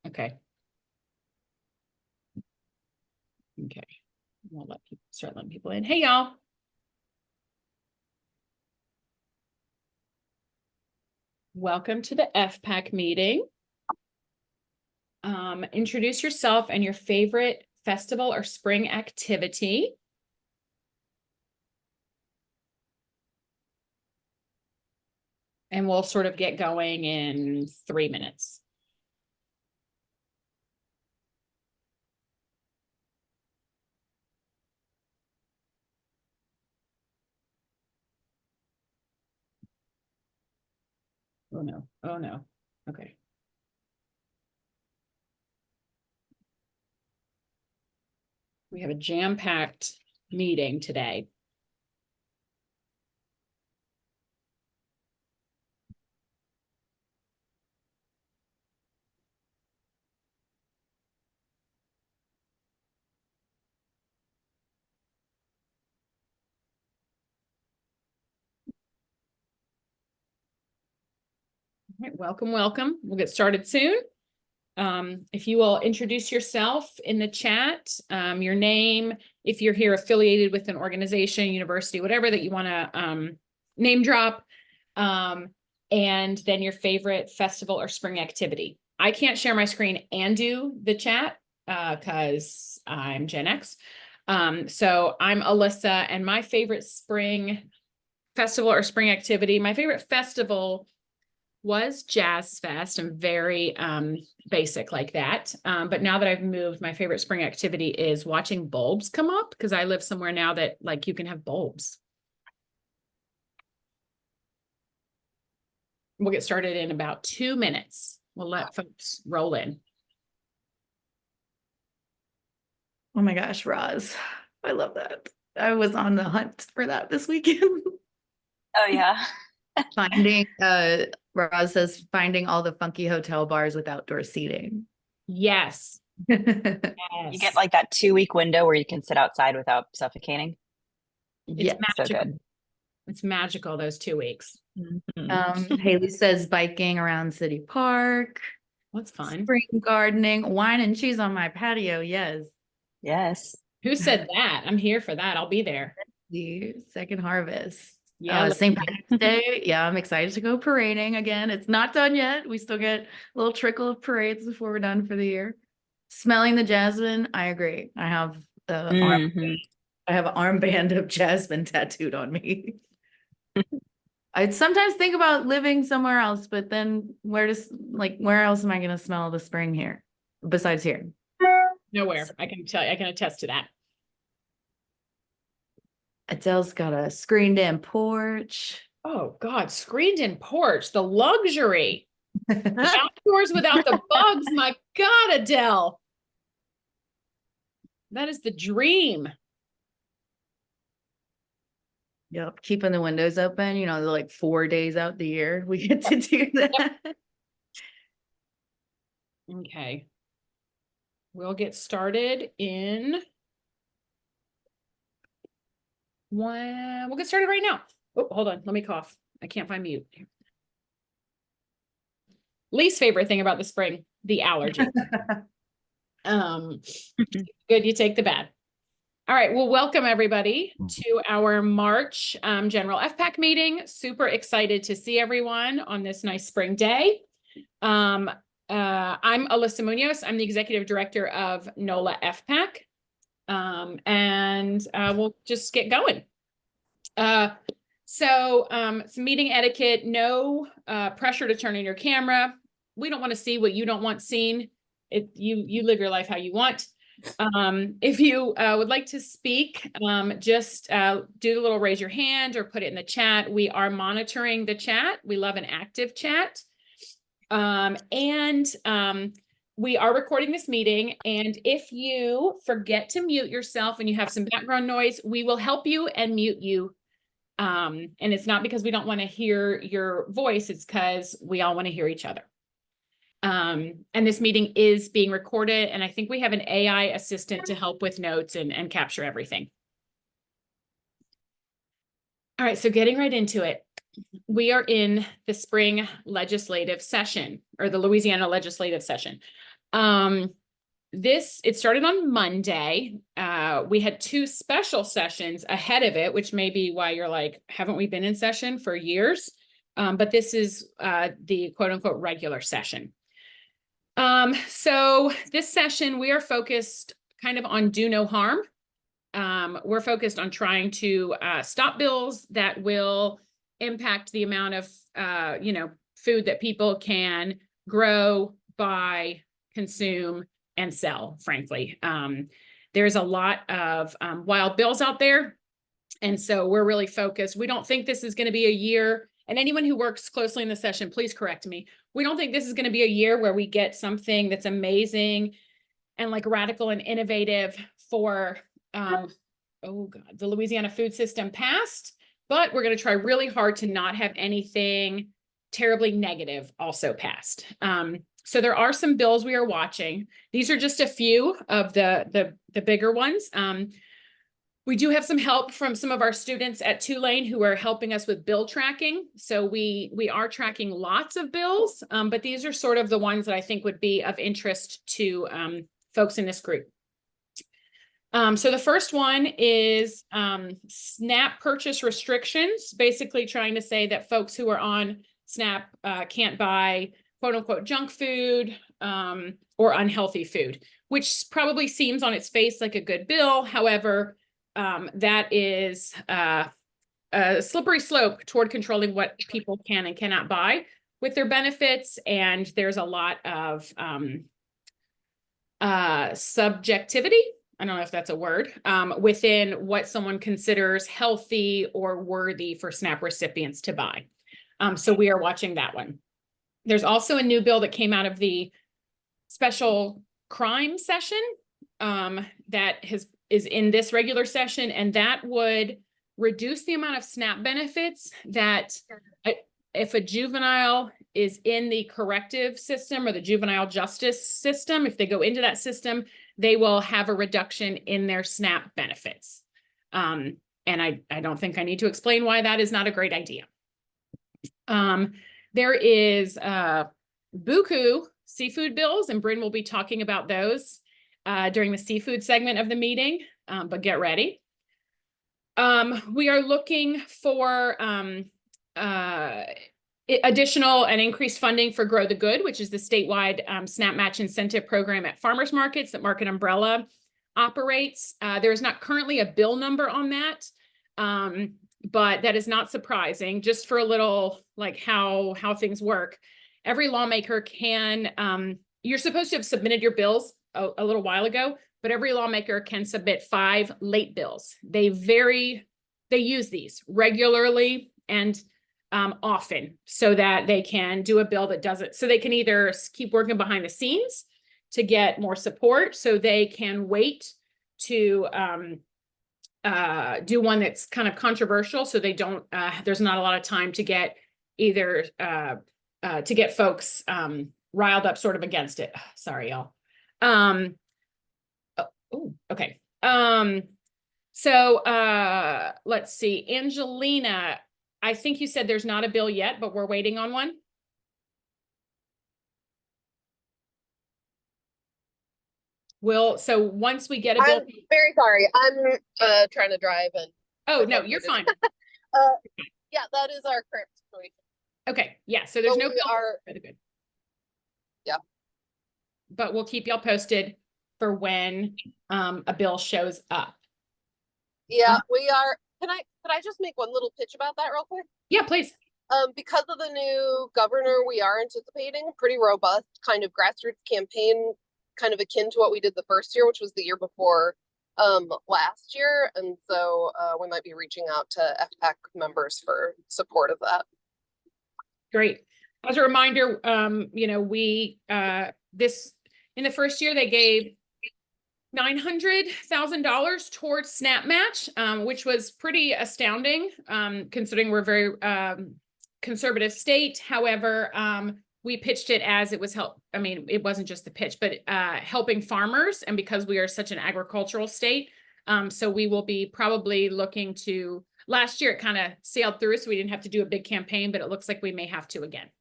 Okay. Okay. We'll start letting people in. Hey, y'all. Welcome to the FPAC meeting. Introduce yourself and your favorite festival or spring activity. And we'll sort of get going in 3 minutes. Oh no, oh no. Okay. We have a jam-packed meeting today. All right, welcome, welcome. We'll get started soon. If you will introduce yourself in the chat, your name, if you're here affiliated with an organization, university, whatever that you want to name drop, and then your favorite festival or spring activity. I can't share my screen and do the chat because I'm Gen X. So I'm Alyssa, and my favorite spring festival or spring activity, my favorite festival was Jazz Fest. I'm very basic like that. But now that I've moved, my favorite spring activity is watching bulbs come up because I live somewhere now that like you can have bulbs. We'll get started in about 2 minutes. We'll let folks roll in. Oh my gosh, Roz. I love that. I was on the hunt for that this weekend. Oh yeah. Roz says finding all the funky hotel bars with outdoor seating. Yes. You get like that 2-week window where you can sit outside without suffocating. It's magical. So good. It's magical, those 2 weeks. Haley says biking around City Park. That's fun. Spring gardening, wine and cheese on my patio. Yes. Yes. Who said that? I'm here for that. I'll be there. The second harvest. Yeah. St. Patrick's Day. Yeah, I'm excited to go parading again. It's not done yet. We still get a little trickle of parades before we're done for the year. Smelling the jasmine. I agree. I have an armband of jasmine tattooed on me. I sometimes think about living somewhere else, but then where else am I going to smell the spring here besides here? Nowhere. I can tell you, I can attest to that. Adele's got a screened-in porch. Oh God, screened-in porch, the luxury. Outdoors without the bugs. My God, Adele. That is the dream. Yep, keeping the windows open, you know, like 4 days out the year we get to do that. Yep. Okay. We'll get started in we'll get started right now. Oh, hold on, let me cough. I can't find mute. Least favorite thing about the spring, the allergy. Good, you take the bad. All right, well, welcome everybody to our March General FPAC meeting. Super excited to see everyone on this nice spring day. I'm Alyssa Munoz. I'm the Executive Director of NOLA FPAC. And we'll just get going. Some meeting etiquette, no pressure to turn on your camera. We don't want to see what you don't want seen. You live your life how you want. If you would like to speak, just do the little raise your hand or put it in the chat. We are monitoring the chat. We love an active chat. We are recording this meeting. And if you forget to mute yourself and you have some background noise, we will help you and mute you. And it's not because we don't want to hear your voice. It's because we all want to hear each other. And this meeting is being recorded, and I think we have an AI assistant to help with notes and capture everything. All right, so getting right into it. We are in the spring legislative session, or the Louisiana legislative session. It started on Monday. We had 2 special sessions ahead of it, which may be why you're like, haven't we been in session for years? But this is the quote unquote regular session. So this session, we are focused kind of on do no harm. We're focused on trying to stop bills that will impact the amount of, food that people can grow, buy, consume, and sell, frankly. There's a lot of wild bills out there. And so we're really focused. We don't think this is going to be a year, and anyone who works closely in the session, please correct me. We don't think this is going to be a year where we get something that's amazing and like radical and innovative for, the Louisiana food system passed, but we're going to try really hard to not have anything terribly negative also passed. So there are some bills we are watching. These are just a few of the bigger ones. We do have some help from some of our students at Tulane who are helping us with bill tracking. So we are tracking lots of bills, but these are sort of the ones that I think would be of interest to folks in this group. So the first one is SNAP purchase restrictions, basically trying to say that folks who are on SNAP can't buy quote unquote junk food or unhealthy food, which probably seems on its face like a good bill. However, that is a slippery slope toward controlling what people can and cannot buy with their benefits. And there's a lot of subjectivity, I don't know if that's a word, within what someone considers healthy or worthy for SNAP recipients to buy. So we are watching that one. There's also a new bill that came out of the special crime session that is in this regular session, and that would reduce the amount of SNAP benefits that if a juvenile is in the corrective system or the juvenile justice system, if they go into that system, they will have a reduction in their SNAP benefits. And I don't think I need to explain why that is not a great idea. There is buku seafood bills, and Bryn will be talking about those during the seafood segment of the meeting, but get ready. We are looking for additional and increased funding for Grow the Good, which is the statewide SNAP match incentive program at farmers markets that Market Umbrella operates. There is not currently a bill number on that, but that is not surprising. Just for a little like how things work, every lawmaker can, you're supposed to have submitted your bills a little while ago, but every lawmaker can submit 5 late bills. They use these regularly and often so that they can do a bill that doesn't, so they can either keep working behind the scenes to get more support, so they can wait to do one that's kind of controversial, so they don't, there's not a lot of time to get either, to get folks riled up sort of against it. Sorry, y'all. Okay. So let's see, Angelina, I think you said there's not a bill yet, but we're waiting on one. So once we get a bill. I'm very sorry. I'm trying to drive and. Oh, no, you're fine. Yeah, that is our current situation. Okay, yeah, so there's no bill. Good. Yeah. But we'll keep y'all posted for when a bill shows up. Yeah, we are. Could I just make one little pitch about that real quick? Yeah, please. Because of the new governor, we are anticipating a pretty robust kind of grassroots campaign, kind of akin to what we did the first year, which was the year before last year. And so we might be reaching out to FPAC members for support of that. Great. As a reminder, we in the first year they gave $900,000 towards SNAP match, which was pretty astounding, considering we're a very conservative state. However, we pitched it as it was it wasn't just the pitch, but helping farmers, and because we are such an agricultural state, so we will be probably looking to. Last year it kind of sailed through, so we didn't have to do a big campaign, but it looks like we may have to again.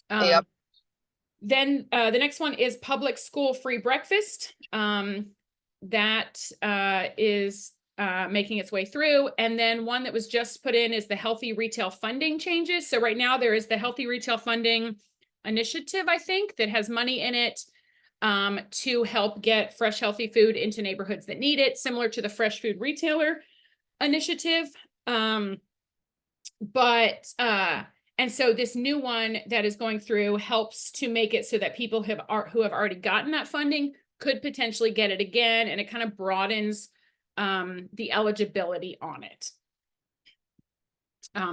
Yep. Then the next one is public school free breakfast. That is making its way through. And then one that was just put in is the healthy retail funding changes. So right now there is the healthy retail funding initiative, I think, that has money in it to help get fresh, healthy food into neighborhoods that need it, similar to the fresh food retailer initiative. And so this new one that is going through helps to make it so that people who have already gotten that funding could potentially get it again, and it kind of broadens the eligibility on it.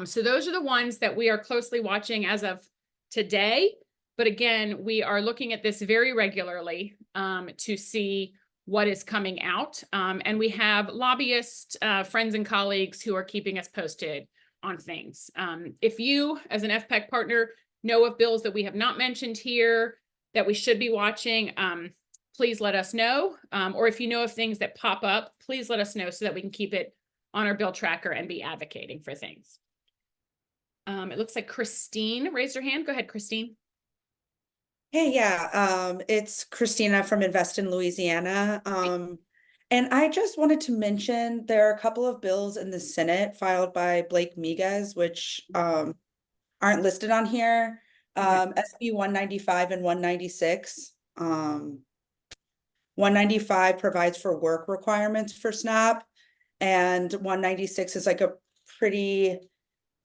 So those are the ones that we are closely watching as of today. But again, we are looking at this very regularly to see what is coming out. And we have lobbyist friends and colleagues who are keeping us posted on things. If you, as an FPAC partner, know of bills that we have not mentioned here that we should be watching, please let us know. Or if you know of things that pop up, please let us know so that we can keep it on our bill tracker and be advocating for things. It looks like Christine raised her hand. Go ahead, Christine. Hey, yeah, it's Christina from Invest in Louisiana. And I just wanted to mention there are a couple of bills in the Senate filed by Blake Miguez, which aren't listed on here. SB 195 and 196. 195 provides for work requirements for SNAP, and 196 is like a pretty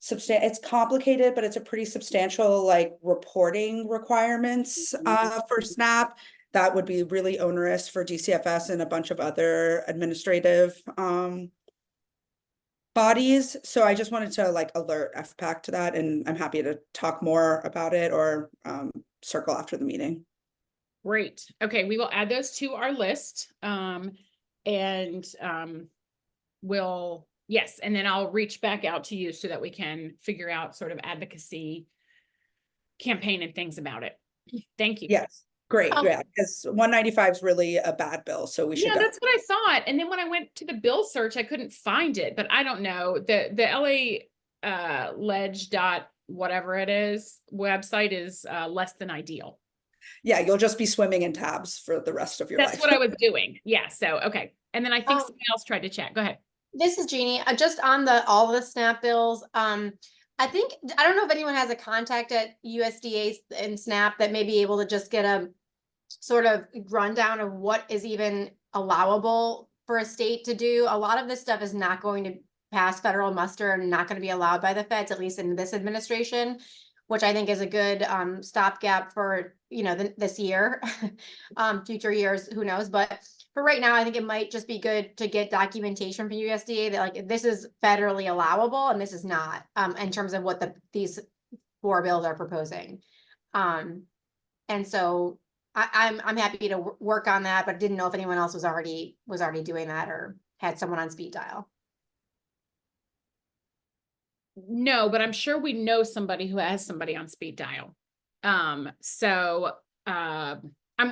it's complicated, but it's a pretty substantial like reporting requirements for SNAP that would be really onerous for DCFS and a bunch of other administrative bodies. So I just wanted to like alert FPAC to that, and I'm happy to talk more about it or circle after the meeting. Great. Okay, we will add those to our list. Yes, and then I'll reach back out to you so that we can figure out sort of advocacy campaign and things about it. Thank you. Yes, great. Yeah, because 195 is really a bad bill, so we should go. That's what I thought. And then when I went to the bill search, I couldn't find it, but I don't know. The LA ledge dot whatever it is website is less than ideal. Yeah, you'll just be swimming in tabs for the rest of your life. That's what I was doing. Yeah. So, okay. And then I think somebody else tried to chat. Go ahead. This is Jeannie. Just on all the SNAP bills. I don't know if anyone has a contact at USDA and SNAP that may be able to just get a sort of rundown of what is even allowable for a state to do. A lot of this stuff is not going to pass federal muster and not going to be allowed by the feds, at least in this administration, which I think is a good stopgap for, this year. Future years, who knows? But for right now, I think it might just be good to get documentation from USDA that like this is federally allowable and this is not, in terms of what these 4 bills are proposing. And so I'm happy to work on that, but didn't know if anyone else was already doing that or had someone on speed dial. No, but I'm sure we know somebody who has somebody on speed dial. I'm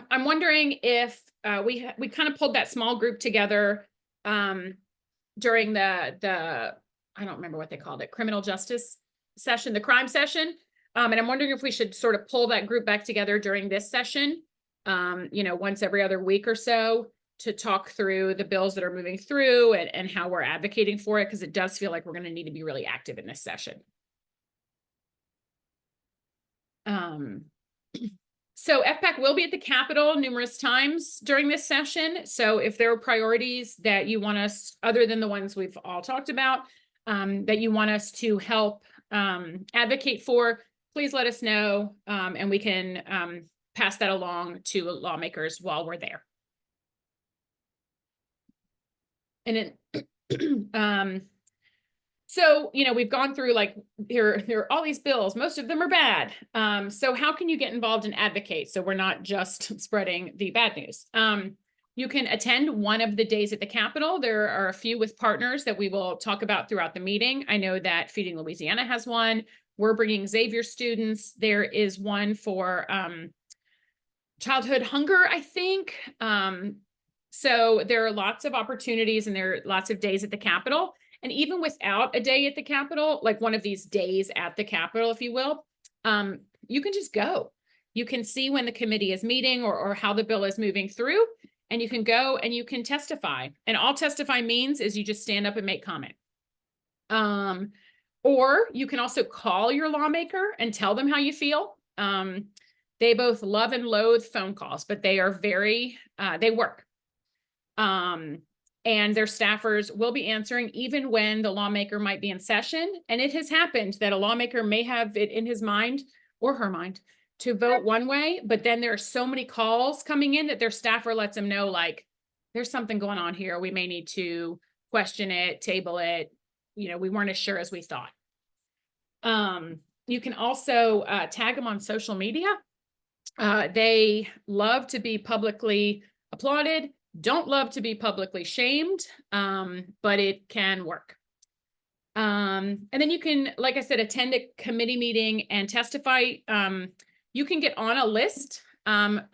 wondering if we kind of pulled that small group together during the I don't remember what they called it, criminal justice session, the crime session. And I'm wondering if we should sort of pull that group back together during this session, once every other week or so, to talk through the bills that are moving through and how we're advocating for it, because it does feel like we're going to need to be really active in this session. So FPAC will be at the Capitol numerous times during this session. So if there are priorities that you want us, other than the ones we've all talked about, that you want us to help advocate for, please let us know, and we can pass that along to lawmakers while we're there. And then, so, we've gone through like, there are all these bills, most of them are bad. So how can you get involved and advocate? So we're not just spreading the bad news. You can attend one of the days at the Capitol. There are a few with partners that we will talk about throughout the meeting. I know that Feeding Louisiana has one. We're bringing Xavier students. There is one for childhood hunger, I think. So there are lots of opportunities and there are lots of days at the Capitol. And even without a day at the Capitol, like one of these days at the Capitol, if you will, you can just go. You can see when the committee is meeting or how the bill is moving through, and you can go and you can testify. And all testify means is you just stand up and make comment. Or you can also call your lawmaker and tell them how you feel. They both love and loathe phone calls, but they are very, they work. And their staffers will be answering even when the lawmaker might be in session. And it has happened that a lawmaker may have it in his mind or her mind to vote one way, but then there are so many calls coming in that their staffer lets them know, like, there's something going on here. We may need to question it, table it. You know, we weren't as sure as we thought. You can also tag them on social media. They love to be publicly applauded, don't love to be publicly shamed, but it can work. And then you can, like I said, attend a committee meeting and testify. You can get on a list on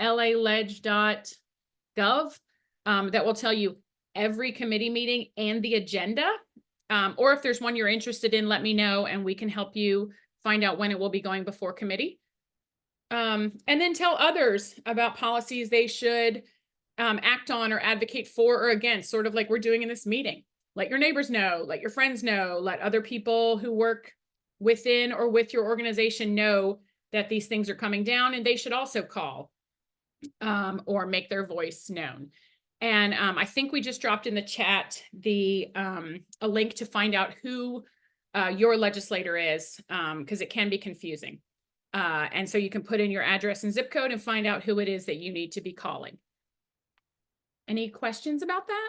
laledge.gov that will tell you every committee meeting and the agenda. Or if there's one you're interested in, let me know and we can help you find out when it will be going before committee. And then tell others about policies they should act on or advocate for or against, sort of like we're doing in this meeting. Let your neighbors know, let your friends know, let other people who work within or with your organization know that these things are coming down and they should also call or make their voice known. And I think we just dropped in the chat a link to find out who your legislator is, because it can be confusing. And so you can put in your address and zip code and find out who it is that you need to be calling. Any questions about that?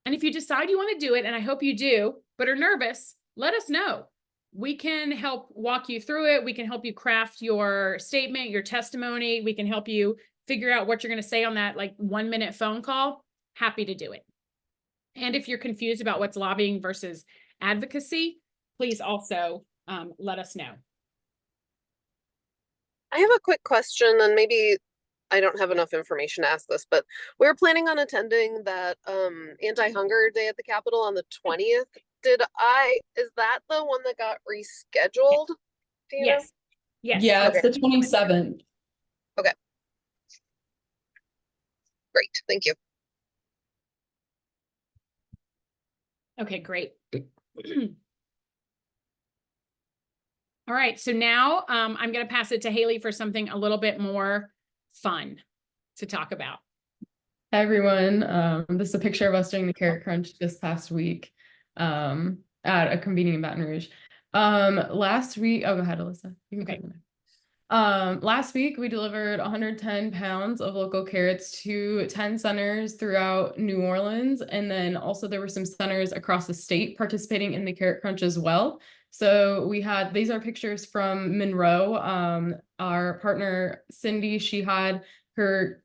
And if you decide you want to do it, and I hope you do, but are nervous, let us know. We can help walk you through it. We can help you craft your statement, your testimony. We can help you figure out what you're going to say on that like 1 minute phone call. Happy to do it. And if you're confused about what's lobbying versus advocacy, please also let us know. I have a quick question, and maybe I don't have enough information to ask this, but we're planning on attending that anti-hunger day at the Capitol on the 20th. Is that the one that got rescheduled? Do you know? Yes. Yes. Yeah, Okay. it's the 27th. Great, thank you. Okay, great. All right, so now I'm going to pass it to Haley for something a little bit more fun to talk about. Hi, everyone. This is a picture of us doing the carrot crunch this past week at a convening in Baton Rouge. Last week, oh, go ahead, Alyssa. You can go. Last week, we delivered 110 pounds of local carrots to 10 centers throughout New Orleans. And then also there were some centers across the state participating in the carrot crunch as well. So we had, these are pictures from Monroe. Our partner, Cindy, she had her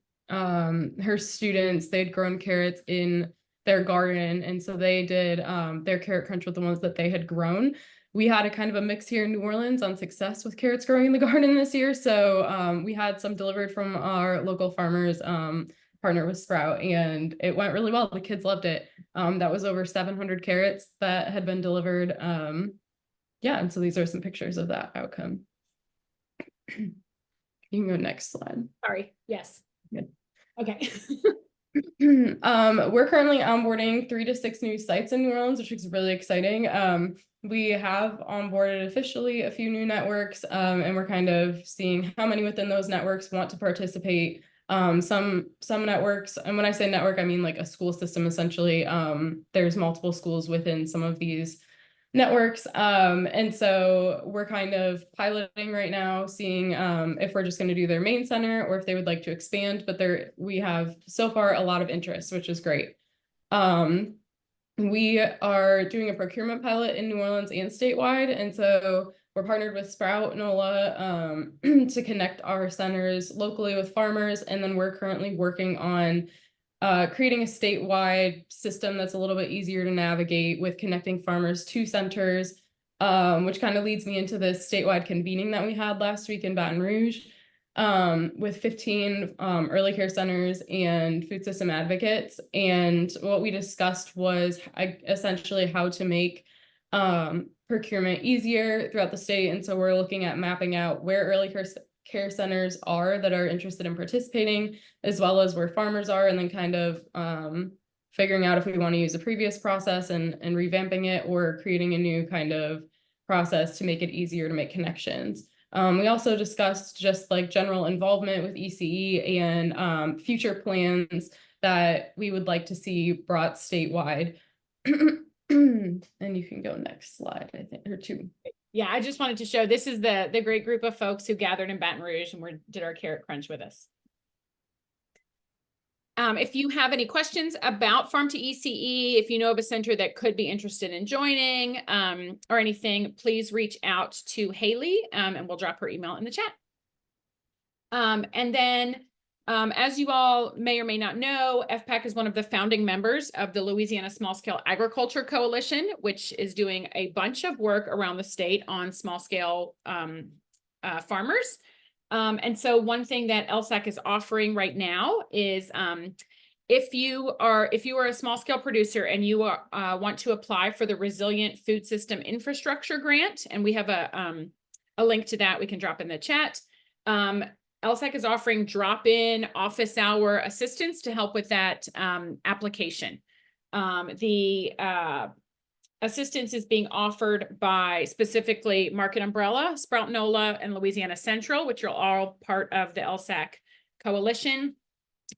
students, they'd grown carrots in their garden. And so they did their carrot crunch with the ones that they had grown. We had a kind of a mix here in New Orleans on success with carrots growing in the garden this year. So we had some delivered from our local farmers, partner with Sprout, and it went really well. The kids loved it. That was over 700 carrots that had been delivered. Yeah, and so these are some pictures of that outcome. You can go next slide. Sorry. Yes. Good. Okay. We're currently onboarding 3 to 6 new sites in New Orleans, which is really exciting. We have onboarded officially a few new networks, and we're kind of seeing how many within those networks want to participate. Some networks, and when I say network, I mean like a school system essentially. There's multiple schools within some of these networks. And so we're kind of piloting right now, seeing if we're just going to do their main center or if they would like to expand, but we have so far a lot of interest, which is great. We are doing a procurement pilot in New Orleans and statewide. And so we're partnered with Sprout NOLA to connect our centers locally with farmers. And then we're currently working on creating a statewide system that's a little bit easier to navigate with connecting farmers to centers, which kind of leads me into this statewide convening that we had last week in Baton Rouge with 15 early care centers and food system advocates. And what we discussed was essentially how to make procurement easier throughout the state. And so we're looking at mapping out where early care centers are that are interested in participating, as well as where farmers are, and then kind of figuring out if we want to use a previous process and revamping it, or creating a new kind of process to make it easier to make connections. We also discussed just like general involvement with ECE and future plans that we would like to see brought statewide. And you can go next slide, I think, or two. Yeah, I just wanted to show this is the great group of folks who gathered in Baton Rouge and did our carrot crunch with us. If you have any questions about Farm to ECE, if you know of a center that could be interested in joining or anything, please reach out to Haley and we'll drop her email in the chat. And then as you all may or may not know, FPAC is one of the founding members of the Louisiana Small Scale Agriculture Coalition, which is doing a bunch of work around the state on small scale farmers. And so one thing that LSAC is offering right now is if you are a small scale producer and you want to apply for the Resilient Food System Infrastructure Grant, and we have a link to that we can drop in the chat. LSAC is offering drop-in office hour assistance to help with that application. The assistance is being offered by specifically Market Umbrella, Sprout NOLA, and Louisiana Central, which are all part of the LSAC coalition.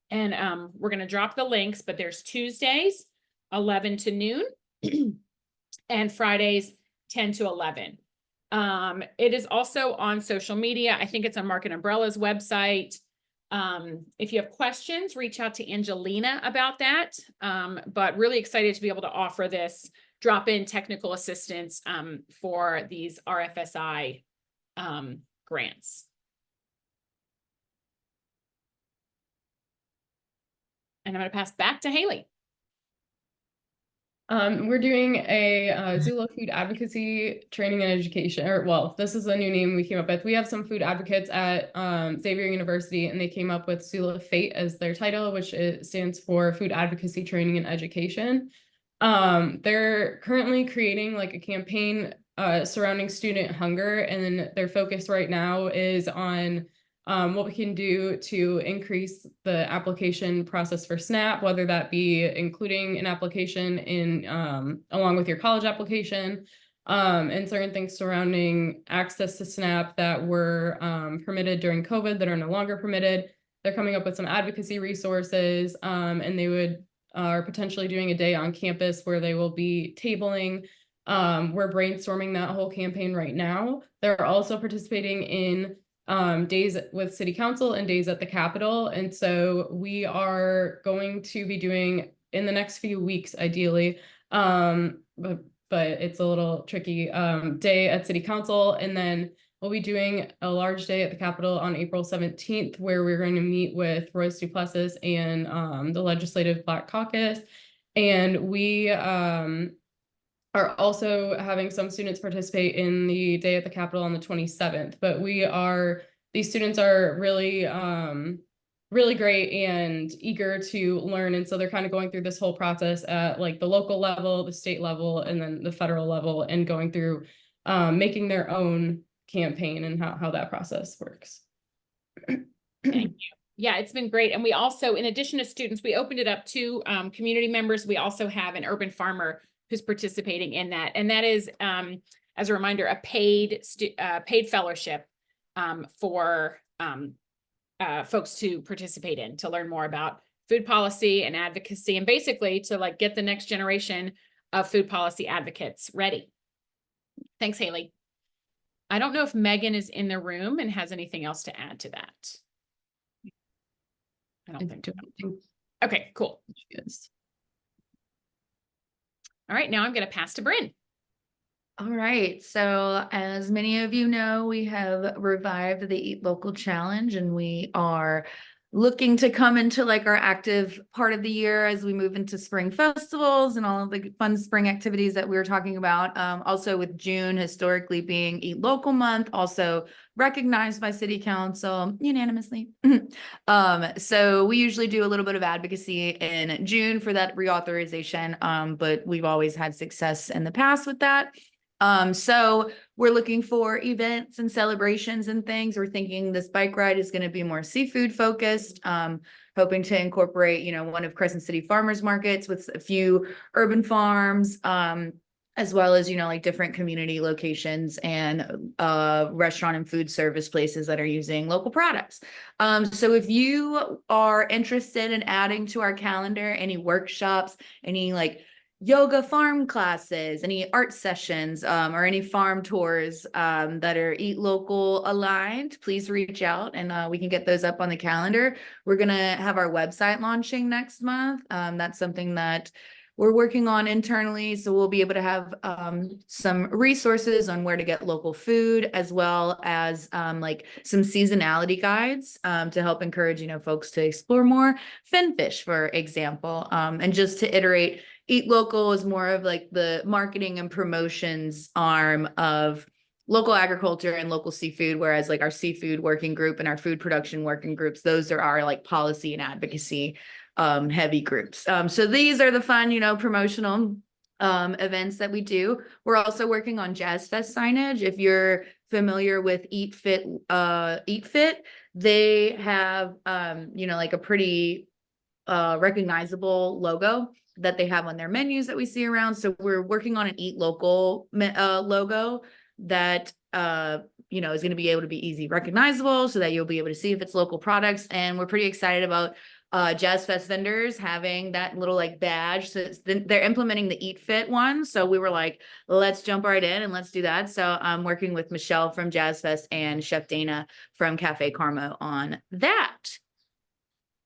And we're going to drop the links, but there's Tuesdays, 11 to noon, and Fridays, 10 to 11. It is also on social media. I think it's on Market Umbrella's website. If you have questions, reach out to Angelina about that. But really excited to be able to offer this drop-in technical assistance for these RFSI grants. And I'm going to pass back to Haley. We're doing a Zula food advocacy training and education, or well, this is a new name we came up with. We have some food advocates at Xavier University, and they came up with Zula FATE as their title, which stands for Food Advocacy Training and Education. They're currently creating like a campaign surrounding student hunger, and then their focus right now is on what we can do to increase the application process for SNAP, whether that be including an application in along with your college application, and certain things surrounding access to SNAP that were permitted during COVID that are no longer permitted. They're coming up with some advocacy resources, and they are potentially doing a day on campus where they will be tabling. We're brainstorming that whole campaign right now. They're also participating in days with city council and days at the Capitol. And so we are going to be doing in the next few weeks, ideally, but it's a little tricky, day at city council. And then we'll be doing a large day at the Capitol on April 17th, where we're going to meet with Royce Duplessis and the Legislative Black Caucus. And we are also having some students participate in the day at the Capitol on the 27th, but these students are really, really great and eager to learn. And so they're kind of going through this whole process at like the local level, the state level, and then the federal level, and going through making their own campaign and how that process works. Thank you. Yeah, it's been great. And we also, in addition to students, we opened it up to community members. We also have an urban farmer who's participating in that. And that is, as a reminder, a paid fellowship for folks to participate in, to learn more about food policy and advocacy, and basically to like get the next generation of food policy advocates ready. Thanks, Haley. I don't know if Megan is in the room and has anything else to add to that. I don't think so. Okay, cool. Yes. All right, now I'm going to pass to Bryn. All right. So as many of you know, we have revived the Eat Local Challenge, and we are looking to come into like our active part of the year as we move into spring festivals and all of the fun spring activities that we were talking about. Also with June historically being Eat Local Month, also recognized by City Council unanimously. So we usually do a little bit of advocacy in June for that reauthorization, but we've always had success in the past with that. So we're looking for events and celebrations and things. We're thinking this bike ride is going to be more seafood focused, hoping to incorporate, you know, one of Crescent City farmers markets with a few urban farms, as well as, you know, like different community locations and restaurant and food service places that are using local products. So if you are interested in adding to our calendar any workshops, any like yoga farm classes, any art sessions, or any farm tours that are Eat Local aligned, please reach out and we can get those up on the calendar. We're gonna have our website launching next month. That's something that we're working on internally, so we'll be able to have some resources on where to get local food, as well as like some seasonality guides to help encourage, you know, folks to explore more finfish, for example, and just to iterate. Eat Local is more of like the marketing and promotions arm of local agriculture and local seafood, whereas like our seafood working group and our food production working groups, those are our like policy and advocacy heavy groups. So these are the fun, you know, promotional events that we do. We're also working on Jazz Fest signage. If you're familiar with Eat Fit, they have you know, like a pretty recognizable logo that they have on their menus that we see around. So we're working on an Eat Local logo that you know, is going to be able to be easy recognizable so that you'll be able to see if it's local products. And we're pretty excited about Jazz Fest vendors having that little like badge. So they're implementing the Eat Fit one. So we were like, let's jump right in and let's do that. So I'm working with Michelle from Jazz Fest and Chef Dana from Cafe Carmo on that.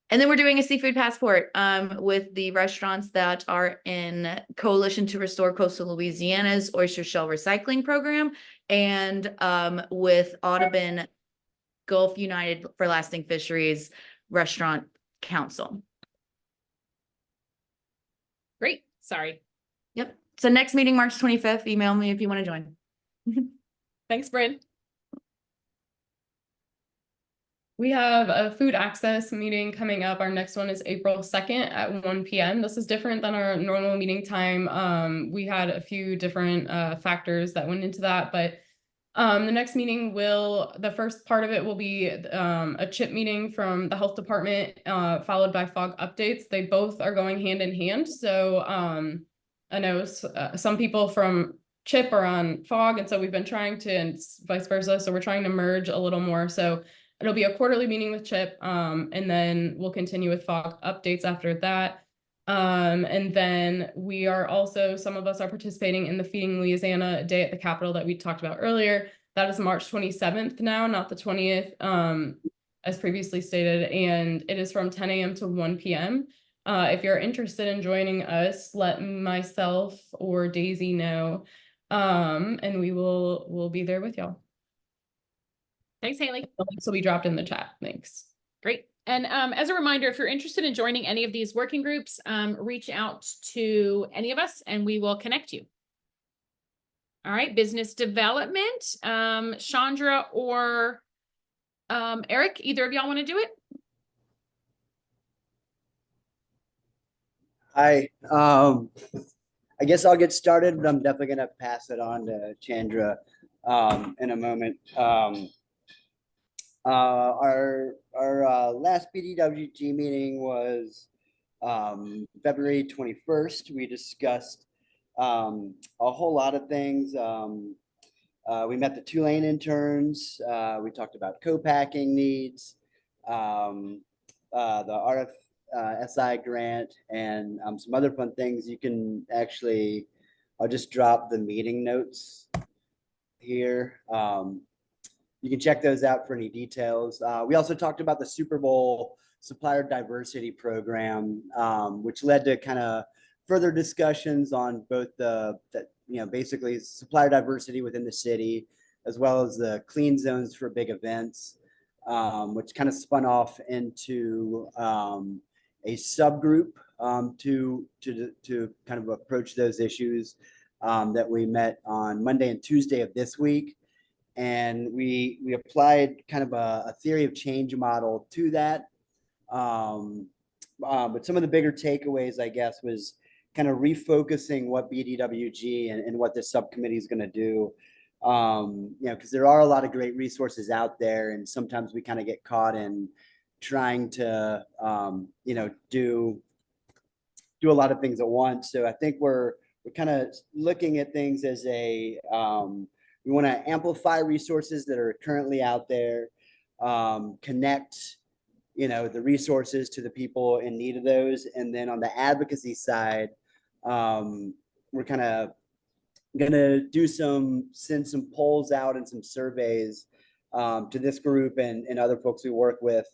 And then we're doing a seafood passport with the restaurants that are in Coalition to Restore Coastal Louisiana's Oyster Shell Recycling Program, and with Audubon Gulf United for Lasting Fisheries Restaurant Council. Great. Sorry. Yep. So next meeting, March 25th, email me if you want to join. Thanks, Bryn. We have a food access meeting coming up. Our next one is April 2nd at 1 p.m. This is different than our normal meeting time. We had a few different factors that went into that, but the next meeting the first part of it will be a CHIP meeting from the health department, followed by FOG updates. They both are going hand in hand. So I know some people from CHIP are on FOG, and so we've been trying to, and vice versa. So we're trying to merge a little more. So it'll be a quarterly meeting with CHIP, and then we'll continue with FOG updates after that. And then we are also, some of us are participating in the Feeding Louisiana Day at the Capitol that we talked about earlier. That is March 27th now, not the 20th, as previously stated, and it is from 10 a.m. to 1 p.m. If you're interested in joining us, let myself or Daisy know, and we'll be there with y'all. Thanks, Haley. The links will be dropped in the chat. Thanks. Great. And as a reminder, if you're interested in joining any of these working groups, reach out to any of us and we will connect you. All right, business development, Chandra or Eric, either of y'all want to do it? Hi, I guess I'll get started, but I'm definitely gonna pass it on to Chandra in a moment. Our last BDWG meeting was February 21st. We discussed a whole lot of things. We met the 2-lane interns. We talked about co-packing needs, the RFSI grant, and some other fun things. You can actually, I'll just drop the meeting notes here. You can check those out for any details. We also talked about the Super Bowl supplier diversity program, which led to kind of further discussions on both basically supplier diversity within the city, as well as the clean zones for big events. which kind of spun off into a subgroup to kind of approach those issues that we met on Monday and Tuesday of this week. And we applied kind of a theory of change model to that. But some of the bigger takeaways, I guess, was kind of refocusing what BDWG and what this subcommittee is going to do. Because there are a lot of great resources out there, and sometimes we kind of get caught in trying to, do a lot of things at once. So I think we're kind of looking at things as we want to amplify resources that are currently out there, connect the resources to the people in need of those. And then on the advocacy side, we're kind of gonna send some polls out and some surveys to this group and other folks we work with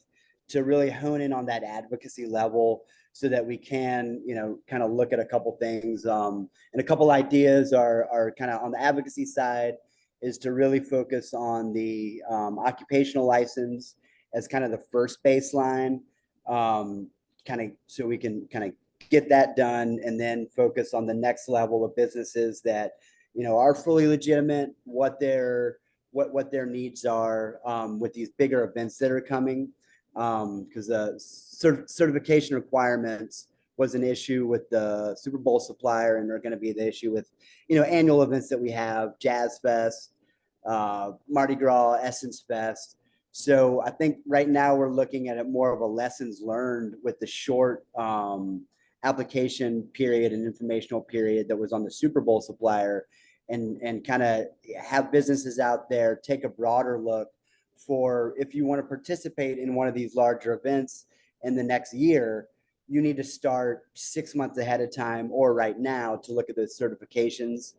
to really hone in on that advocacy level, so that we can, kind of look at a couple things. And a couple ideas are kind of on the advocacy side is to really focus on the occupational license as kind of the first baseline, so we can kind of get that done, and then focus on the next level of businesses that are fully legitimate, what their needs are with these bigger events that are coming, because the certification requirements was an issue with the Super Bowl supplier, and they're going to be the issue with annual events that we have, Jazz Fest, Mardi Gras, Essence Fest. So I think right now we're looking at it more of a lessons learned with the short application period and informational period that was on the Super Bowl supplier, and kind of have businesses out there take a broader look for, if you want to participate in one of these larger events in the next year, you need to start 6 months ahead of time or right now to look at those certifications.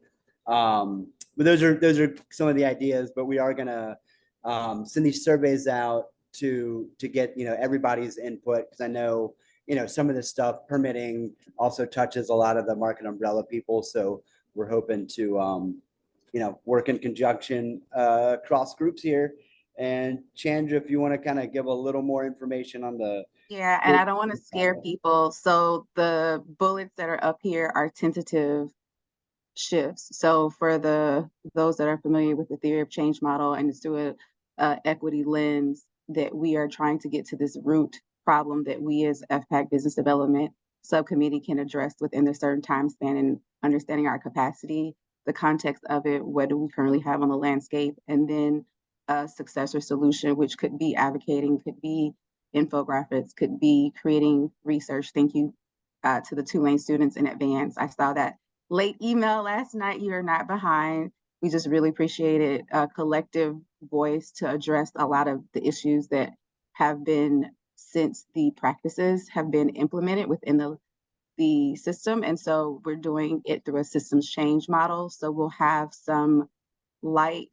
But those are some of the ideas, but we are going to send these surveys out to get everybody's input, because I know some of this stuff, permitting, also touches a lot of the market umbrella people. So we're hoping to work in conjunction across groups here. And Chandra, if you want to kind of give a little more information on the Yeah, and I don't want to scare people. So the bullets that are up here are tentative shifts. So for those that are familiar with the theory of change model, and it's through a equity lens that we are trying to get to this root problem that we as FPAC Business Development Subcommittee can address within a certain time span, and understanding our capacity, the context of it, what do we currently have on the landscape, and then a successor solution, which could be advocating, could be infographics, could be creating research. Thank you to the Tulane students in advance. I saw that late email last night. You are not behind. We just really appreciated a collective voice to address a lot of the issues that have been, since the practices have been implemented within the system. And so we're doing it through a systems change model. So we'll have some light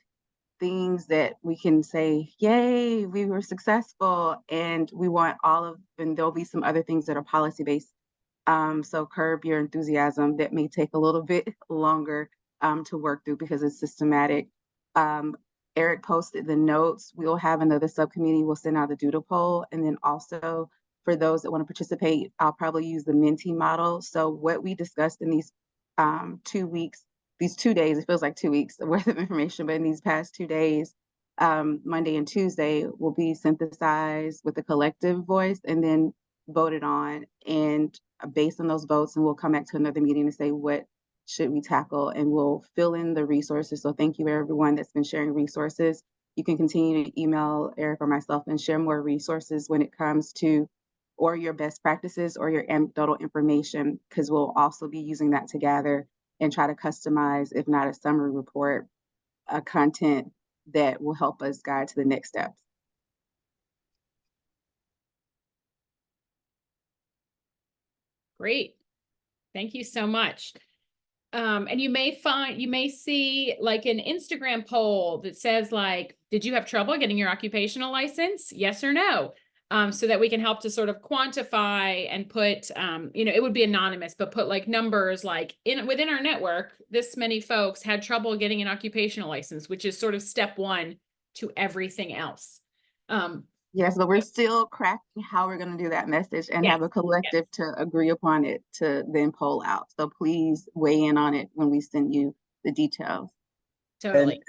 things that we can say, yay, we were successful. And we want and there'll be some other things that are policy-based. So curb your enthusiasm, that may take a little bit longer to work through because it's systematic. Eric posted the notes. We'll have another subcommittee. We'll send out a doodle poll. And then also for those that want to participate, I'll probably use the Menti model. So what we discussed in these 2 weeks, these 2 days, it feels like 2 weeks worth of information, but in these past 2 days, Monday and Tuesday, will be synthesized with a collective voice and then voted on, and based on those votes, and we'll come back to another meeting to say what should we tackle, and we'll fill in the resources. So thank you everyone that's been sharing resources. You can continue to email Eric or myself and share more resources when it comes to, or your best practices or your anecdotal information, because we'll also be using that to gather and try to customize, if not a summary report, a content that will help us guide to the next steps. Great. Thank you so much. And you may see like an Instagram poll that says like, did you have trouble getting your occupational license? Yes or no? So that we can help to sort of quantify and put, it would be anonymous, but put like numbers like within our network, this many folks had trouble getting an occupational license, which is sort of step one to everything else. Yes, but we're still crafting how we're going to do that message and have a Yes, collective to agree upon it to then poll out. So please weigh in on it when we send you the details. totally.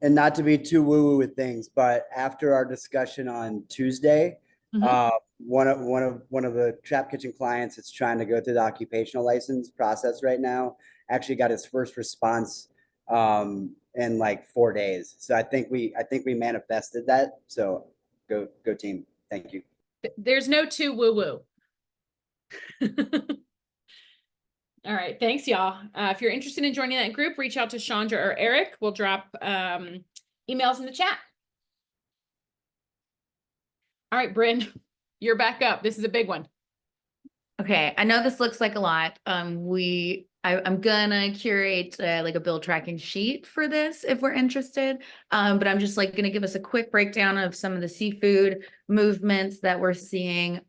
And not to be too woo-woo with things, but after our discussion on Tuesday, Mhm. one of the trap kitchen clients that's trying to go through the occupational license process right now actually got his first response in like 4 days. So I think we manifested that. So go team. Thank you. There's no too woo-woo. All right, thanks, y'all. If you're interested in joining that group, reach out to Chandra or Eric. We'll drop emails in the chat. All right, Bryn, you're back up. This is a big one. Okay, I know this looks like a lot. I'm gonna curate like a bill tracking sheet for this if we're interested. But I'm just like gonna give us a quick breakdown of some of the seafood movements that we're seeing.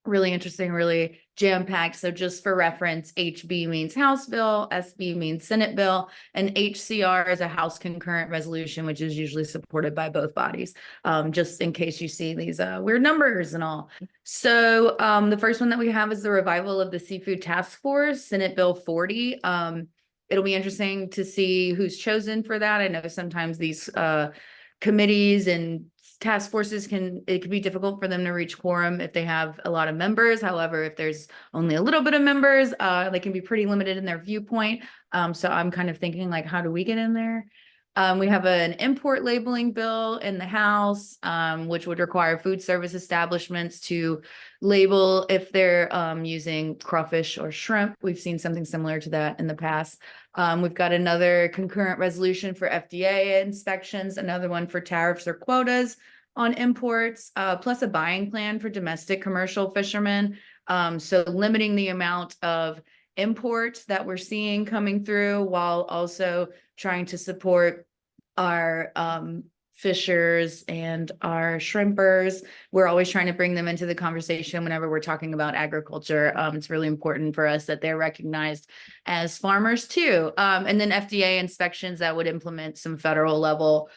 Really interesting, really jam-packed. So just for reference, HB means House bill, SB means Senate bill, and HCR is a House concurrent resolution, which is usually supported by both bodies. Just in case you see these weird numbers and all. So the first one that we have is the revival of the Seafood Task Force, Senate Bill 40. It'll be interesting to see who's chosen for that. I know sometimes these committees and task forces it can be difficult for them to reach quorum if they have a lot of members. However, if there's only a little bit of members, they can be pretty limited in their viewpoint. So I'm kind of thinking like, how do we get in there? We have an import labeling bill in the House, which would require food service establishments to label if they're using crawfish or shrimp. We've seen something similar to that in the past. We've got another concurrent resolution for FDA inspections, another one for tariffs or quotas on imports, plus a buying plan for domestic commercial fishermen. So limiting the amount of imports that we're seeing coming through while also trying to support our fishers and our shrimpers. We're always trying to bring them into the conversation whenever we're talking about agriculture. It's really important for us that they're recognized as farmers too. And then FDA inspections that would implement some federal level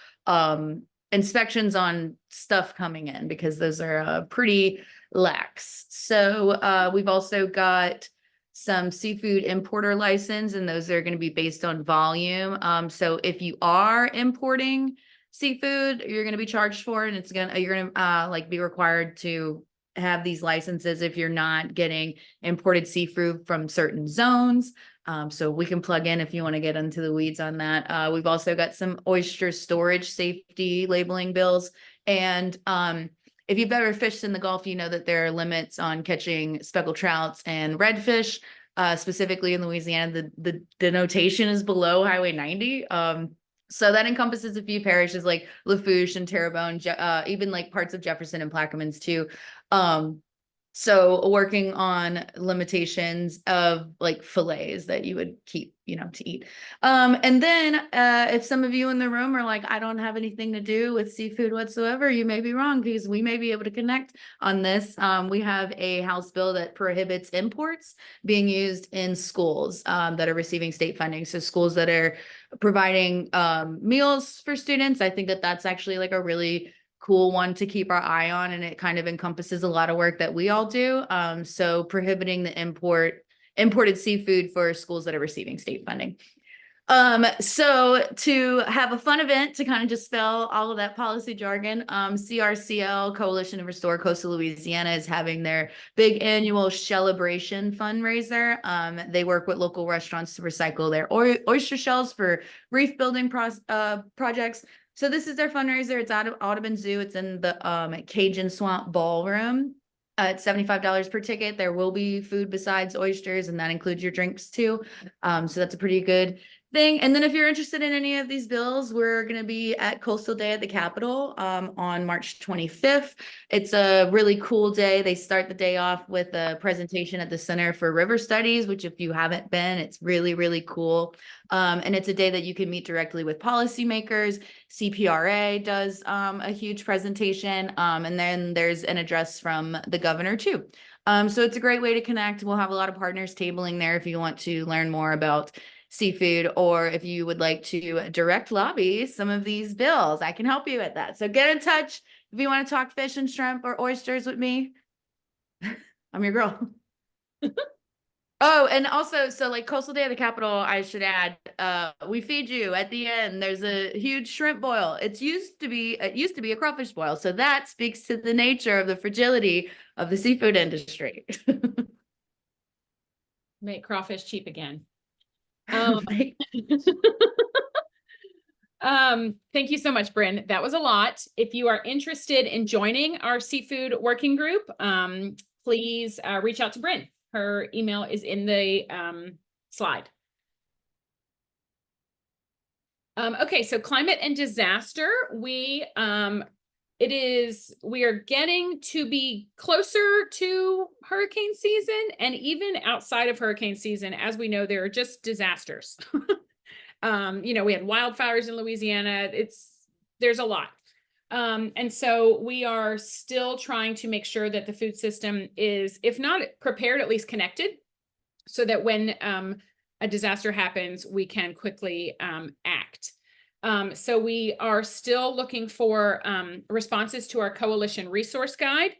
inspections on stuff coming in, because those are pretty lax. So we've also got some seafood importer license, and those are going to be based on volume. So if you are importing seafood, you're going to be charged for it, and you're going to like be required to have these licenses if you're not getting imported seafood from certain zones. So we can plug in if you want to get into the weeds on that. We've also got some oyster storage safety labeling bills, and if you've ever fished in the Gulf, you know that there are limits on catching speckled trouts and redfish, specifically in Louisiana. The denotation is below Highway 90. So that encompasses a few parishes like Lafourche and Terrebonne, even like parts of Jefferson and Plaquemines too. So working on limitations of like fillets that you would keep, to eat. And then if some of you in the room are like, I don't have anything to do with seafood whatsoever, you may be wrong, because we may be able to connect on this. We have a House bill that prohibits imports being used in schools that are receiving state funding. So schools that are providing meals for students. I think that that's actually like a really cool one to keep our eye on, and it kind of encompasses a lot of work that we all do. So prohibiting the imported seafood for schools that are receiving state funding. So to have a fun event to kind of just spell all of that policy jargon, CRCL, Coalition to Restore Coastal Louisiana, is having their big annual Shellebration fundraiser. They work with local restaurants to recycle their oyster shells for reef building projects. So this is their fundraiser. It's out of Audubon Zoo. It's in the Cajun Swamp Ballroom. It's $75 per ticket. There will be food besides oysters, and that includes your drinks too. So that's a pretty good thing. And then if you're interested in any of these bills, we're going to be at Coastal Day at the Capitol on March 25th. It's a really cool day. They start the day off with a presentation at the Center for River Studies, which if you haven't been, it's really, really cool. And it's a day that you can meet directly with policymakers. CPRA does a huge presentation. And then there's an address from the governor too. So it's a great way to connect. We'll have a lot of partners tabling there if you want to learn more about seafood, or if you would like to direct lobby some of these bills, I can help you with that. So get in touch, If you want to talk fish and shrimp or oysters with me, I'm your girl. Oh, and also, so like Coastal Day of the Capitol, I should add, we feed you at the end. There's a huge shrimp boil. It used to be a crawfish boil. So that speaks to the nature of the fragility of the seafood industry. Make crawfish cheap again. Right? Thank you so much, Bryn. That was a lot. If you are interested in joining our seafood working group, please reach out to Bryn. Her email is in the slide. Okay, so climate and disaster. We are getting to be closer to hurricane season, and even outside of hurricane season, as we know, there are just disasters. We had wildfires in Louisiana. There's a lot. And so we are still trying to make sure that the food system is, if not prepared, at least connected, so that when a disaster happens, we can quickly act. So we are still looking for responses to our coalition resource guide.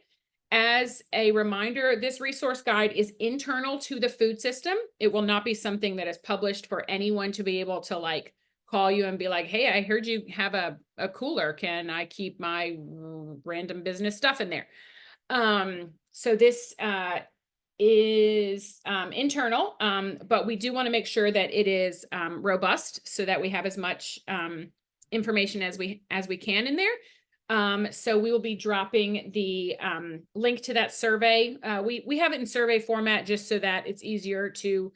As a reminder, this resource guide is internal to the food system. It will not be something that is published for anyone to be able to like call you and be like, hey, I heard you have a cooler. Can I keep my random business stuff in there? So this is internal, but we do want to make sure that it is robust so that we have as much information as we can in there. So we will be dropping the link to that survey. We have it in survey format just so that it's easier to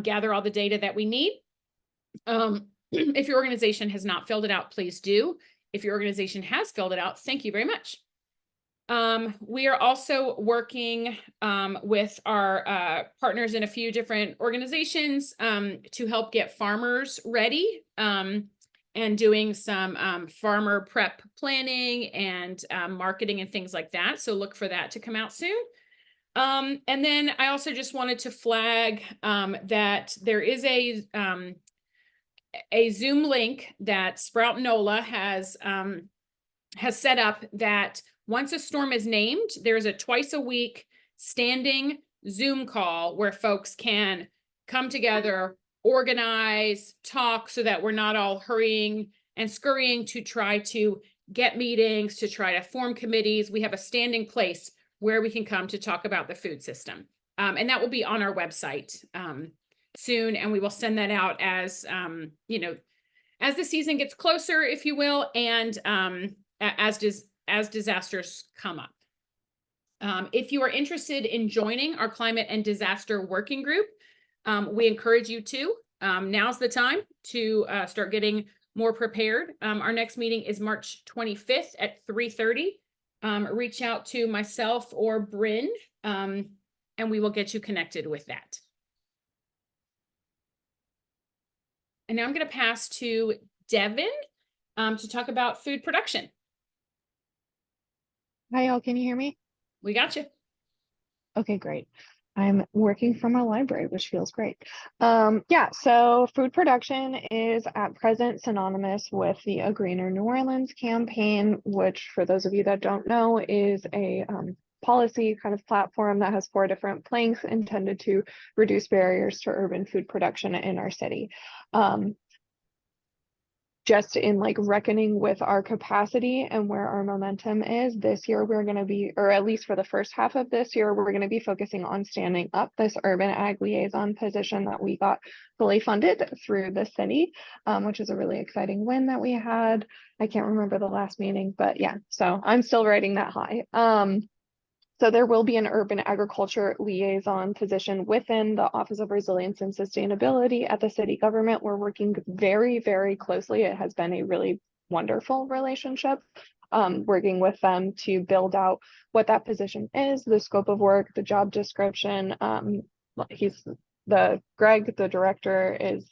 gather all the data that we need. If your organization has not filled it out, please do. If your organization has filled it out, thank you very much. We are also working with our partners in a few different organizations to help get farmers ready and doing some farmer prep planning and marketing and things like that. So look for that to come out soon. And then I also just wanted to flag that there is a Zoom link that Sprout NOLA has set up that once a storm is named, there's a twice a week standing Zoom call where folks can come together, organize, talk, so that we're not all hurrying and scurrying to try to get meetings, to try to form committees. We have a standing place where we can come to talk about the food system. And that will be on our website soon. And we will send that out as, as the season gets closer, if you will, and as disasters come up. If you are interested in joining our climate and disaster working group, we encourage you to. Now's the time to start getting more prepared. Our next meeting is March 25th at 3:30. Reach out to myself or Bryn, and we will get you connected with that. And now I'm going to pass to Devin to talk about food production. Hi, y'all. Can you hear me? We got you. Okay, great. I'm working from a library, which feels great. So food production is at present synonymous with the A Greener New Orleans campaign, which, for those of you that don't know, is a policy kind of platform that has 4 different planks intended to reduce barriers to urban food production in our city. Just in like reckoning with our capacity and where our momentum is this year, we're going to be, or at least for the first half of this year, we're going to be focusing on standing up this urban ag liaison position that we got fully funded through the city, which is a really exciting win that we had. I can't remember the last meeting, but yeah, so I'm still riding that high. So there will be an urban agriculture liaison position within the Office of Resilience and Sustainability at the city government. We're working very, very closely. It has been a really wonderful relationship, working with them to build out what that position is, the scope of work, the job description. Greg, the director, is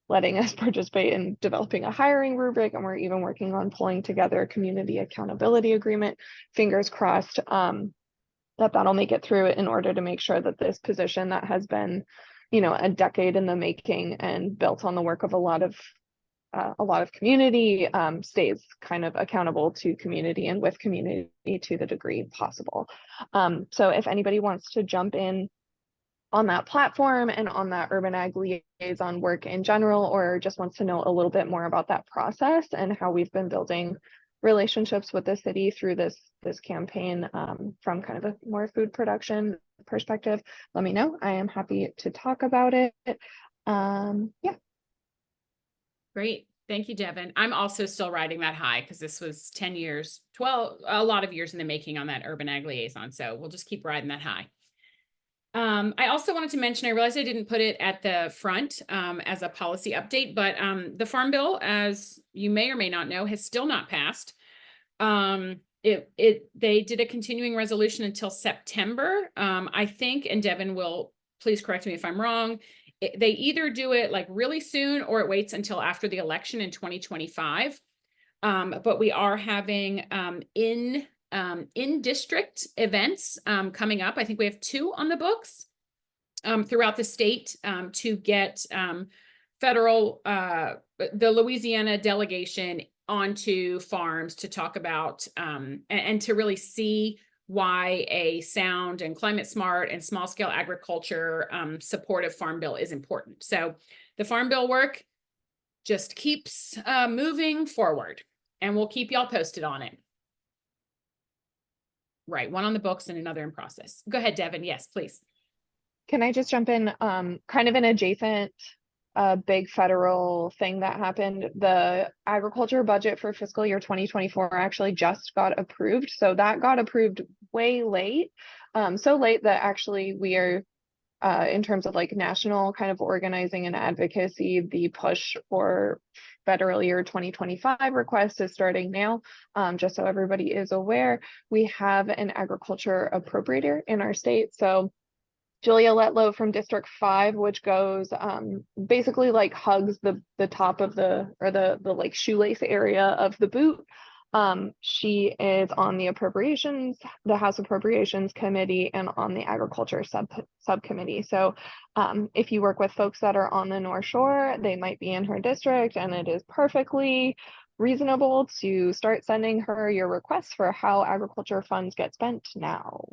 letting us participate in developing a hiring rubric, and we're even working on pulling together a community accountability agreement. Fingers crossed that'll make it through in order to make sure that this position that has been, a decade in the making and built on the work of a lot of a lot of community, stays kind of accountable to community and with community to the degree possible. So if anybody wants to jump in on that platform and on that urban ag liaison work in general, or just wants to know a little bit more about that process and how we've been building relationships with the city through this campaign, from kind of a more food production perspective, let me know. I am happy to talk about it. Yeah. Great. Thank you, Devin. I'm also still riding that high because this was 10 years, 12, a lot of years in the making on that urban ag liaison. So we'll just keep riding that high. I also wanted to mention, I realized I didn't put it at the front as a policy update, but the Farm Bill, as you may or may not know, has still not passed. They did a continuing resolution until September, I think, and Devin will please correct me if I'm wrong. They either do it like really soon or it waits until after the election in 2025. But we are having in district events coming up. I think we have 2 on the books throughout the state to get federal, the Louisiana delegation onto farms to talk about and to really see why a sound and climate smart and small scale agriculture supportive farm bill is important. So the farm bill work just keeps moving forward, and we'll keep y'all posted on it. Right, 1 on the books and another in process. Go ahead, Devin. Yes, please. Can I just jump in, kind of an adjacent big federal thing that happened? The agriculture budget for fiscal year 2024 actually just got approved. So that got approved way late. So late that actually we are, in terms of like national kind of organizing and advocacy, the push for federal year 2025 request is starting now. Just so everybody is aware, we have an agriculture appropriator in our state. So Julia Letlow from District 5, which goes basically like hugs the top of the like shoelace area of the boot. She is on the House Appropriations Committee and on the Agriculture subcommittee. So if you work with folks that are on the North Shore, they might be in her district, and it is perfectly reasonable to start sending her your requests for how agriculture funds get spent now.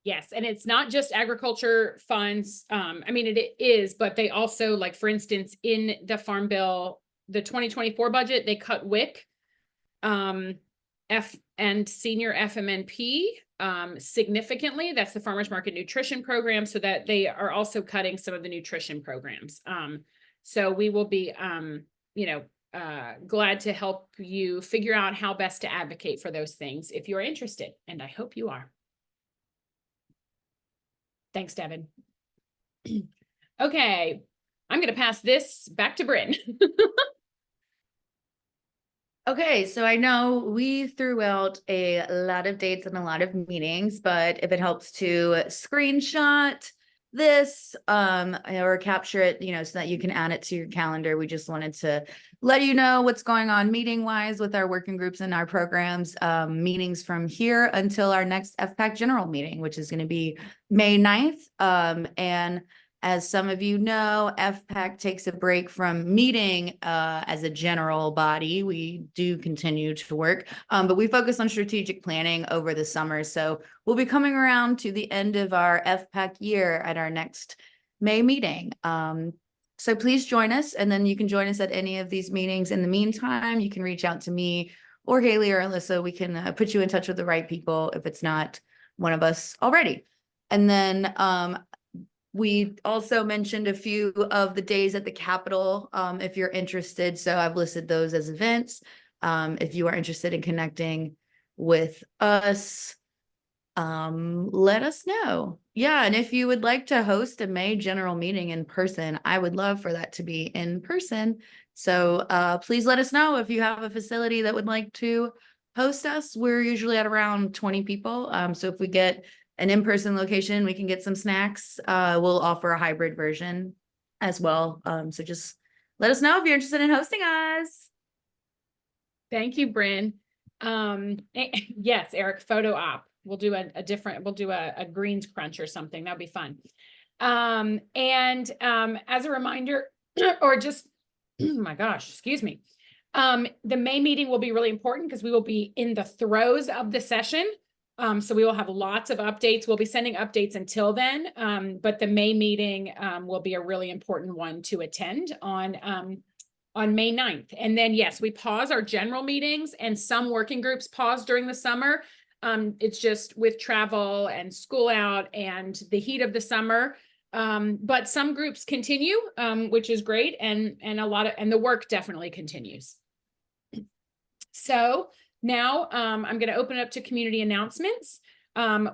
Yes, and it's not just agriculture funds. I mean, it is, but they also, like, for instance, in the Farm Bill, the 2024 budget, they cut WIC, F and senior FMNP significantly. That's the Farmers Market Nutrition Program, so that they are also cutting some of the nutrition programs. So we will be, glad to help you figure out how best to advocate for those things if you're interested, and I hope you are. Thanks, Devin. Okay, I'm going to pass this back to Bryn. Okay, so I know we threw out a lot of dates and a lot of meetings, but if it helps to screenshot this or capture it, so that you can add it to your calendar, we just wanted to let you know what's going on meeting wise with our working groups and our programs, meetings from here until our next FPAC general meeting, which is going to be May 9th. And as some of you know, FPAC takes a break from meeting as a general body. We do continue to work, but we focus on strategic planning over the summer. So we'll be coming around to the end of our FPAC year at our next May meeting. So please join us, and then you can join us at any of these meetings. In the meantime, you can reach out to me or Haley or Alyssa. We can put you in touch with the right people if it's not one of us already. And then we also mentioned a few of the days at the Capitol, if you're interested. So I've listed those as events. If you are interested in connecting with us, let us know. Yeah, and if you would like to host a May general meeting in person, I would love for that to be in person. So please let us know if you have a facility that would like to host us. We're usually at around 20 people. So if we get an in-person location, we can get some snacks. We'll offer a hybrid version as well. So just let us know if you're interested in hosting us. Thank you, Bryn. Yes, Eric, photo op. We'll do a greens crunch or something. That'll be fun. And as a reminder, or just my gosh, excuse me. The May meeting will be really important because we will be in the throes of the session. So we will have lots of updates. We'll be sending updates until then. But the May meeting will be a really important one to attend on May 9th. And then, yes, we pause our general meetings, and some working groups pause during the summer. It's just with travel and school out and the heat of the summer. But some groups continue, which is great. And the work definitely continues. So now I'm going to open it up to community announcements.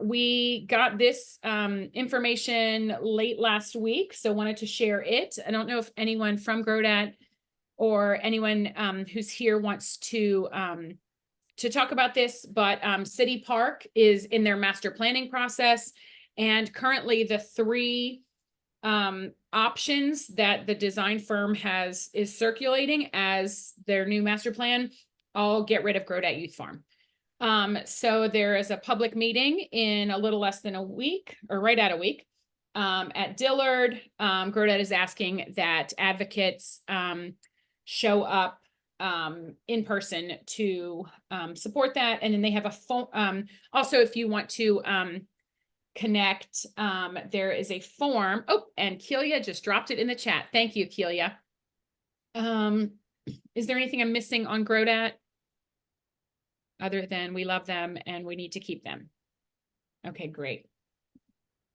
We got this information late last week, so wanted to share it. I don't know if anyone from GRODAT or anyone who's here wants to talk about this, but City Park is in their master planning process, and currently the three options that the design firm is circulating as their new master plan all get rid of GRODAT Youth Farm. So there is a public meeting in a little less than a week, or right at a week, at Dillard. GRODAT is asking that advocates show up in person to support that. And then they have a phone. Also, if you want to connect, there is a form. Oh, and Kelia just dropped it in the chat. Thank you, Kelia. Is there anything I'm missing on GRODAT other than we love them and we need to keep them? Okay, great.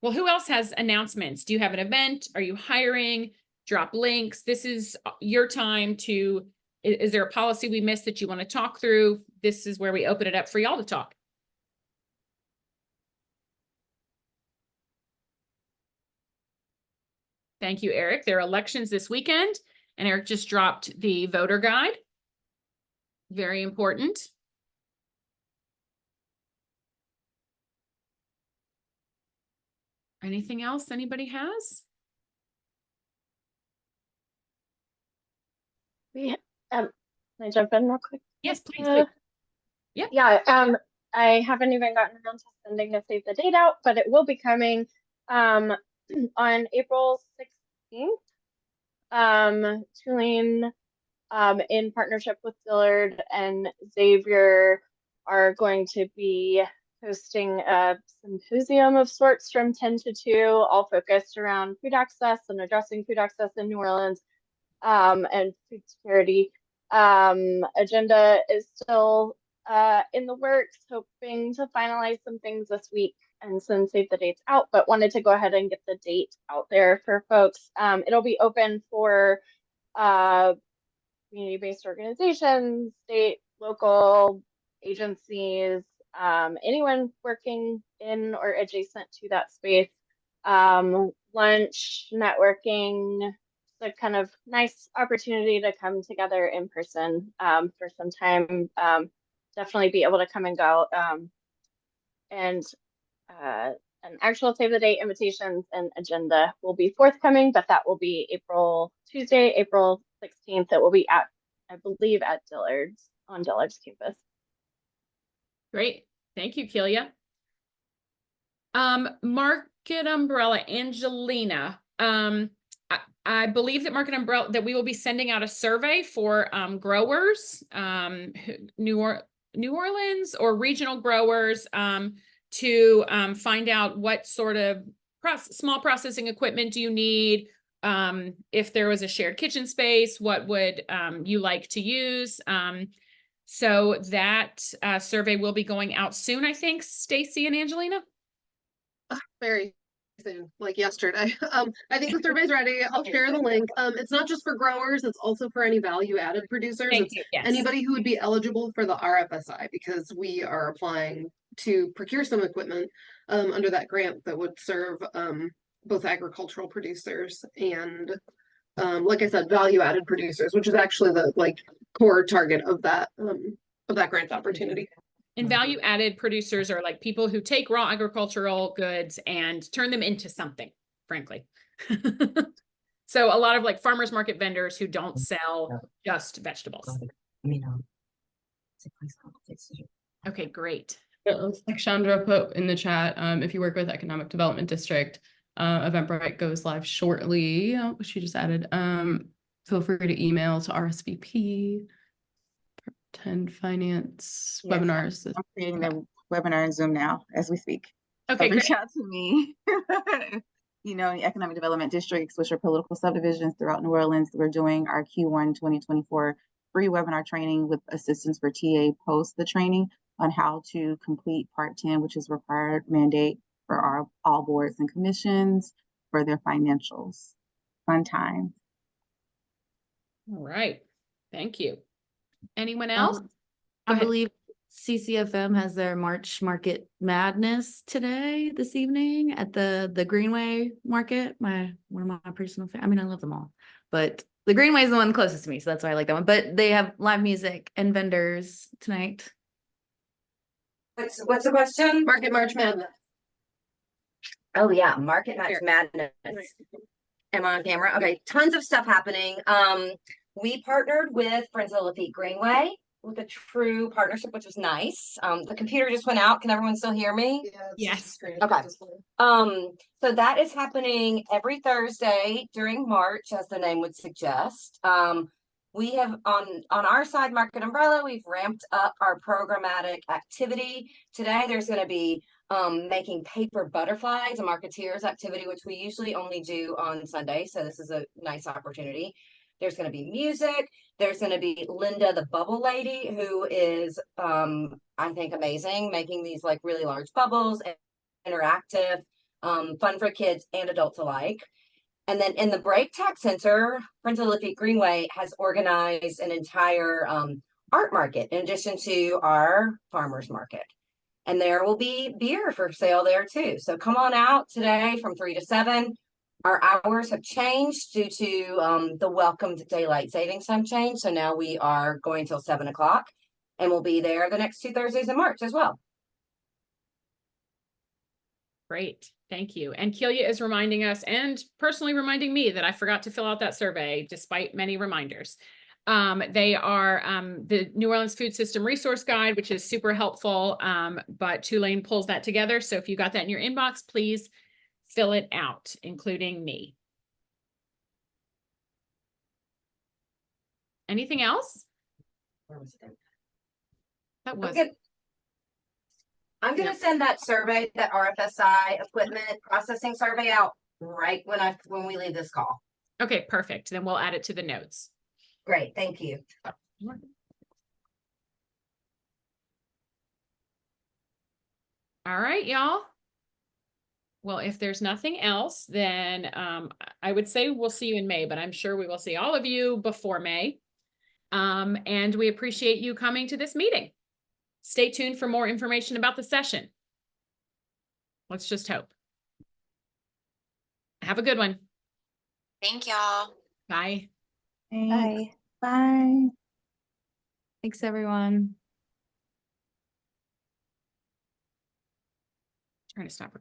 Well, who else has announcements? Do you have an event? Are you hiring? Drop links. This is your time to, is there a policy we missed that you want to talk through? This is where we open it up for y'all to talk. Thank you, Eric. There are elections this weekend, and Eric just dropped the voter guide. Very important. Anything else anybody has? Can I jump in real quick? Yes, please do. Yep. Yeah, I haven't even gotten around to sending the save the date out, but it will be coming on April 16th. Tulane, in partnership with Dillard and Xavier, are going to be hosting a symposium of sorts from 10 to 2, all focused around food access and addressing food access in New Orleans, and food security. Agenda is still in the works, hoping to finalize some things this week and send save the dates out, but wanted to go ahead and get the date out there for folks. It'll be open for community-based organizations, state, local agencies, anyone working in or adjacent to that space. Lunch, networking, a kind of nice opportunity to come together in person for some time. Definitely be able to come and go. And an actual save the date invitations and agenda will be forthcoming, but that will be Tuesday, April 16th. It will be at, I believe, at Dillard's, on Dillard's campus. Great. Thank you, Kelia. Market Umbrella, Angelina. I believe that Market Umbrella, that we will be sending out a survey for growers, New Orleans or regional growers, to find out what sort of small processing equipment do you need. If there was a shared kitchen space, what would you like to use? So that survey will be going out soon, I think, Stacy and Angelina. Very soon, like yesterday. I think the survey's ready. I'll share the link. It's not just for growers, it's also for any value-added producers. Thank It's you. Yes. anybody who would be eligible for the RFSI, because we are applying to procure some equipment under that grant that would serve both agricultural producers and like I said, value-added producers, which is actually the core target of that grant opportunity. And value-added producers are like people who take raw agricultural goods and turn them into something, frankly. So a lot of like farmers market vendors who don't sell just vegetables. Okay, great. Like Chandra put in the chat, if you work with Economic Development District, Eventbrite goes live shortly. Oh, she just added. feel free to email to RSVP, attend finance Yes, webinars. I'm creating the webinar in Zoom now as we speak. Okay, So reach great. out to me. You know, in economic development districts, which are political subdivisions throughout New Orleans, we're doing our Q1 2024 free webinar training with assistance for TA post the training on how to complete Part 10, which is required mandate for all boards and commissions for their financials. Fun time. All right. Thank you. Anyone else? Go I ahead. believe CCFM has their March Market Madness today, this evening at the Greenway Market. One of my personal I mean, I love them all, but the Greenway is the one closest to me, so that's why I like that one. But they have live music and vendors tonight. What's the question? Market March Madness. Oh yeah, Market Match Madness. Am I on camera? Okay, tons of stuff happening. We partnered with Friends of the Lafitte Greenway with a true partnership, which was nice. The computer just went out. Can everyone still hear me? Yes. Okay. So that is happening every Thursday during March, as the name would suggest. We have on our side, Market Umbrella, we've ramped up our programmatic activity. Today, there's going to be making paper butterflies, a marketeers activity, which we usually only do on Sunday. So this is a nice opportunity. There's going to be music. There's going to be Linda, the bubble lady, who is, I think, amazing, making these like really large bubbles, interactive, fun for kids and adults alike. And then in the Break Tech Center, Friends of the Lafitte Greenway has organized an entire art market in addition to our farmers market. And there will be beer for sale there too. So come on out today from 3 to 7. Our hours have changed due to the welcomed daylight savings time change. So now we are going till 7 o'clock, and we'll be there the next 2 Thursdays in March as well. Great. Thank you. And Kelia is reminding us and personally reminding me that I forgot to fill out that survey despite many reminders. They are the New Orleans Food System Resource Guide, which is super helpful, but Tulane pulls that together. So if you got that in your inbox, please fill it out, including me. Anything else? Where was it? That was I'm going to send that survey, that RFSI equipment processing survey out right when we leave this call. okay. Perfect. Then we'll add it to the notes. Great. Thank you. All right, y'all. Well, if there's nothing else, then I would say we'll see you in May, but I'm sure we will see all of you before May. And we appreciate you coming to this meeting. Stay tuned for more information about the session. Let's just hope. Have a good one. Thank y'all. Bye. Thanks. Bye. Thanks, everyone. Trying to stop recording.